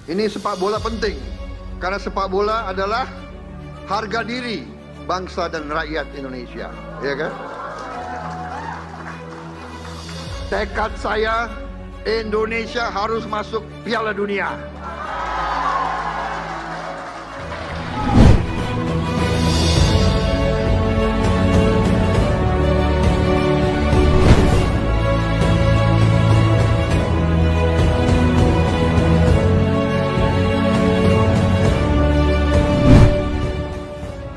Ini sepak bola penting, karena sepak bola adalah harga diri bangsa dan rakyat Indonesia, ya kan? Tekad saya, Indonesia harus masuk Piala Dunia.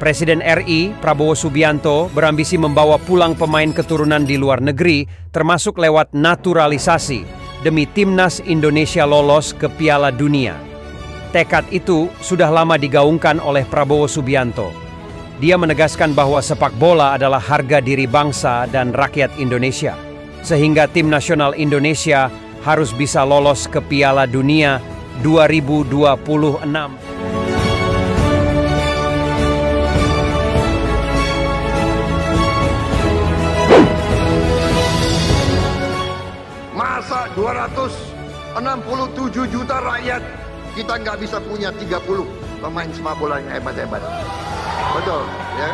Presiden RI Prabowo Subianto berambisi membawa pulang pemain keturunan di luar negeri, termasuk lewat naturalisasi, demi timnas Indonesia lolos ke Piala Dunia. Tekad itu sudah lama digaungkan oleh Prabowo Subianto. Dia menegaskan bahwa sepak bola adalah harga diri bangsa dan rakyat Indonesia, sehingga tim nasional Indonesia harus bisa lolos ke Piala Dunia 2026. Masa 267 juta rakyat kita nggak bisa punya 30 pemain sepak bola yang hebat-hebat. Betul, ya.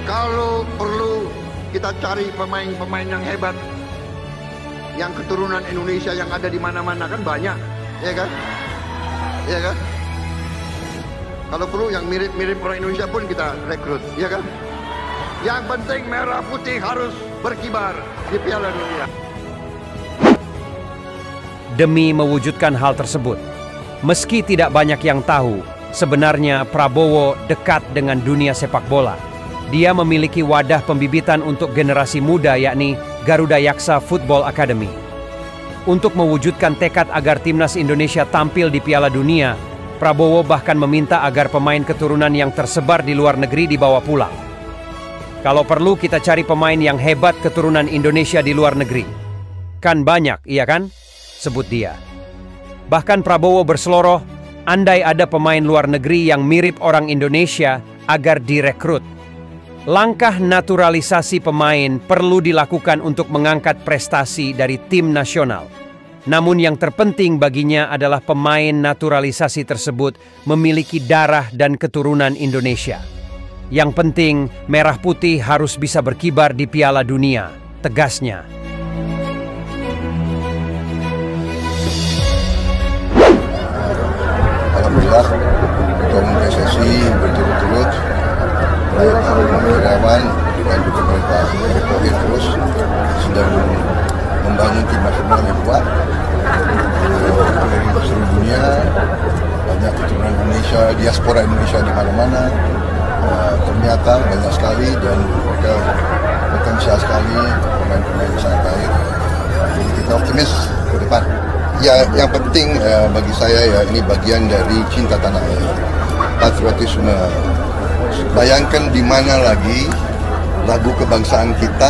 Kalau perlu kita cari pemain-pemain yang hebat, yang keturunan Indonesia yang ada di mana-mana kan banyak, ya kan? Ya kan? Kalau perlu yang mirip-mirip orang Indonesia pun kita rekrut, ya kan? Yang penting merah putih harus berkibar di Piala Dunia. Demi mewujudkan hal tersebut, meski tidak banyak yang tahu, sebenarnya Prabowo dekat dengan dunia sepak bola. Dia memiliki wadah pembibitan untuk generasi muda, yakni Garuda Yaksa Football Academy. Untuk mewujudkan tekad agar timnas Indonesia tampil di Piala Dunia, Prabowo bahkan meminta agar pemain keturunan yang tersebar di luar negeri dibawa pulang. Kalau perlu kita cari pemain yang hebat keturunan Indonesia di luar negeri. Kan banyak, iya kan? Sebut dia. Bahkan Prabowo berseloroh, andai ada pemain luar negeri yang mirip orang Indonesia agar direkrut. Langkah naturalisasi pemain perlu dilakukan untuk mengangkat prestasi dari tim nasional. Namun yang terpenting baginya adalah pemain naturalisasi tersebut memiliki darah dan keturunan Indonesia. Yang penting, merah putih harus bisa berkibar di Piala Dunia, tegasnya. Alhamdulillah, Ketua Umum PSSI berturut-turut karyawan dengan dukungan Pak Erick Thohir terus sedang membangun tim nasional yang kuat dari seluruh dunia, banyak keturunan Indonesia, diaspora Indonesia di mana-mana, ternyata banyak sekali dan mereka potensial sekali, pemain-pemain yang sangat baik. Jadi kita optimis ke depan. Ya, yang penting bagi saya ya ini bagian dari cinta tanah air, patriotisme. Bayangkan di mana lagi lagu kebangsaan kita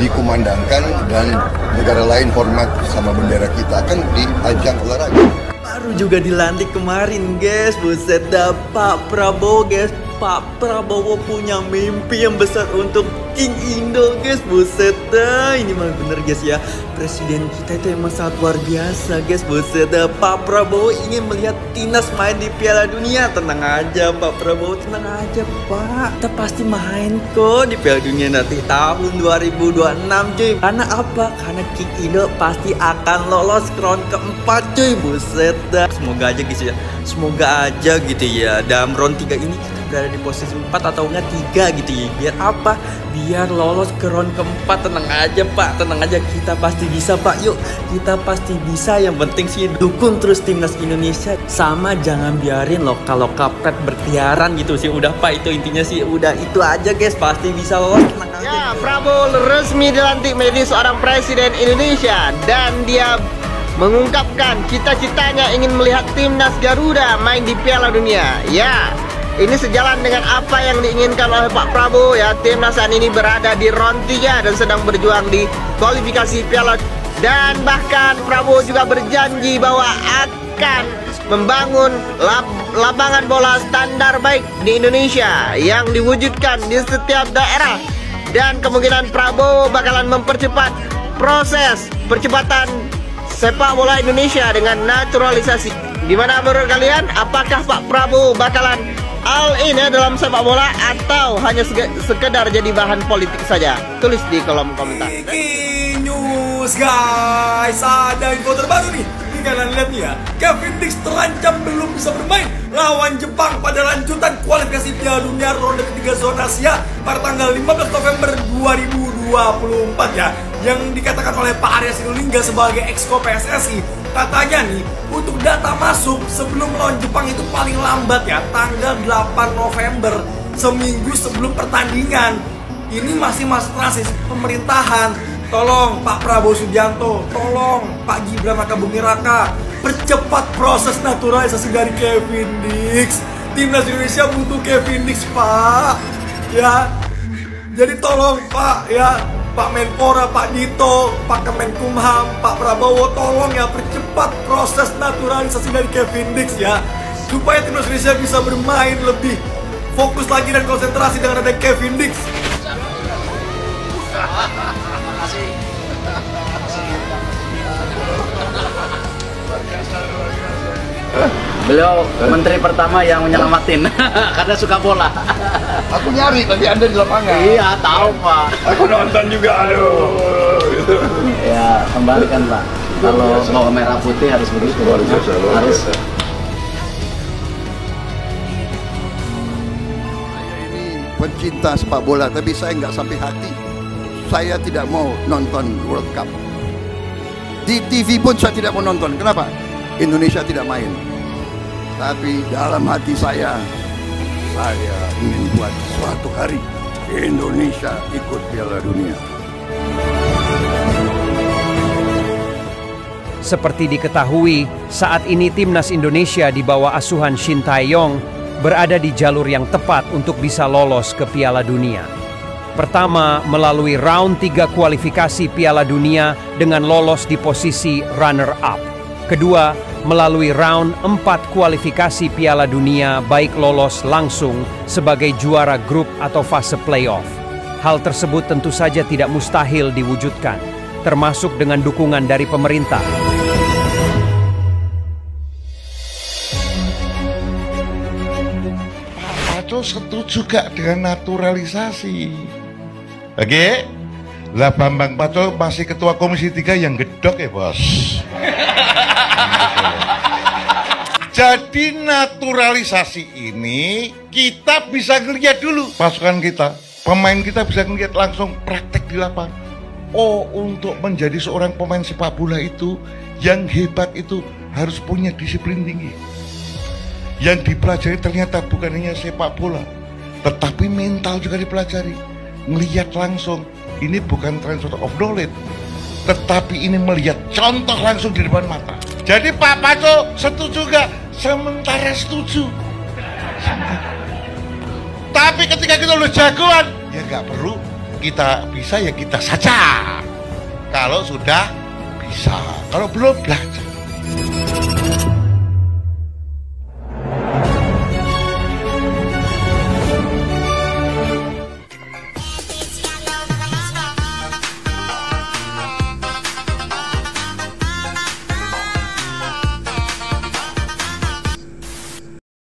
dikumandangkan dan negara lain hormat sama bendera kita, kan di ajang olahraga. Baru juga dilantik kemarin guys, buset dah Pak Prabowo guys. Pak Prabowo punya mimpi yang besar untuk King Indo guys, buset dah. Ini mah bener guys ya, presiden kita itu emang sangat luar biasa guys, buset dah. Pak Prabowo ingin melihat timnas main di Piala Dunia. Tenang aja Pak Prabowo, tenang aja Pak, kita pasti main kok di Piala Dunia nanti tahun 2026 cuy. Karena apa? Karena King Indo pasti akan lolos ke round keempat cuy, buset dah. Semoga aja guys ya, semoga aja gitu ya, dalam round 3 ini kita berada di posisi 4 atau enggak 3 gitu ya. Biar apa? Biar lolos ke round keempat. Tenang aja Pak, tenang aja, kita pasti bisa Pak. Yuk, kita pasti bisa. Yang penting sih dukung terus timnas Indonesia, sama jangan biarin lokal-lokal pet berkeliaran gitu sih. Udah Pak, itu intinya sih, udah itu aja guys, pasti bisa lolos. Tenang aja. Ya, Prabowo resmi dilantik menjadi seorang presiden Indonesia dan dia mengungkapkan cita-citanya ingin melihat timnas Garuda main di Piala Dunia. Ya, ini sejalan dengan apa yang diinginkan oleh Pak Prabowo ya. Timnas saat ini berada di round 3 dan sedang berjuang di kualifikasi Piala. Dan bahkan Prabowo juga berjanji bahwa akan membangun lapangan bola standar baik di Indonesia yang diwujudkan di setiap daerah Dan kemungkinan Prabowo bakalan mempercepat proses percepatan sepak bola Indonesia dengan naturalisasi. Gimana menurut kalian? Apakah Pak Prabowo bakalan all in ya dalam sepak bola atau hanya sekedar jadi bahan politik saja? Tulis di kolom komentar. News guys, ada info terbaru nih. Ini kalian lihat nih ya, Kevin Dix terancam belum bisa bermain lawan Jepang pada lanjutan kualifikasi Piala Dunia ronde ketiga zona Asia pada tanggal 15 November 2024 ya. Yang dikatakan oleh Pak Arya Sinulinga sebagai Exco PSSI, katanya nih untuk data masuk sebelum melawan Jepang itu paling lambat ya tanggal 8 November, seminggu sebelum pertandingan. Ini masih masa transisi pemerintahan. Tolong Pak Prabowo Subianto, tolong Pak Gibran Rakabuming Raka, percepat proses naturalisasi dari Kevin Dix. Timnas Indonesia butuh Kevin Dix, Pak. Ya, jadi tolong Pak ya, Pak Menpora, Pak Dito, Pak Kemenkumham, Pak Prabowo, tolong ya percepat proses naturalisasi dari Kevin Dix ya, supaya timnas Indonesia bisa bermain lebih fokus lagi dan konsentrasi dengan ada Kevin Dix. Beliau menteri pertama yang menyelamatin karena suka bola. Aku nyari tadi Anda di lapangan. Iya, tahu Pak. Aku nonton juga, aduh. Ya, kembalikan Pak. Kalau mau merah putih harus begitu. Harus. Saya ini pencinta sepak bola, tapi saya nggak sampai hati. Saya tidak mau nonton World Cup. Di TV pun saya tidak mau nonton. Kenapa? Indonesia tidak main. Tapi dalam hati saya ingin buat suatu hari Indonesia ikut Piala Dunia. Seperti diketahui, saat ini timnas Indonesia di bawah asuhan Shin Tae-yong berada di jalur yang tepat untuk bisa lolos ke Piala Dunia. Pertama, melalui round 3 kualifikasi Piala Dunia dengan lolos di posisi runner-up. Kedua, melalui round 4 kualifikasi Piala Dunia baik lolos langsung sebagai juara grup atau fase playoff. Hal tersebut tentu saja tidak mustahil diwujudkan, termasuk dengan dukungan dari pemerintah. Pak Paco setuju gak dengan naturalisasi? Oke? Lah Bambang Paco masih ketua Komisi 3 yang gedok ya bos. Jadi naturalisasi ini kita bisa ngeliat dulu pasukan kita, pemain kita bisa ngeliat langsung praktek di lapangan. Oh, untuk menjadi seorang pemain sepak bola itu yang hebat itu harus punya disiplin tinggi. Yang dipelajari ternyata bukan hanya sepak bola, tetapi mental juga dipelajari. Ngeliat langsung, ini bukan transfer of knowledge, tetapi ini melihat contoh langsung di depan mata. Jadi Pak Paco setuju gak? Sementara setuju. Tapi ketika kita udah jagoan, ya gak perlu kita bisa, ya kita saja. Kalau sudah bisa, kalau belum belajar.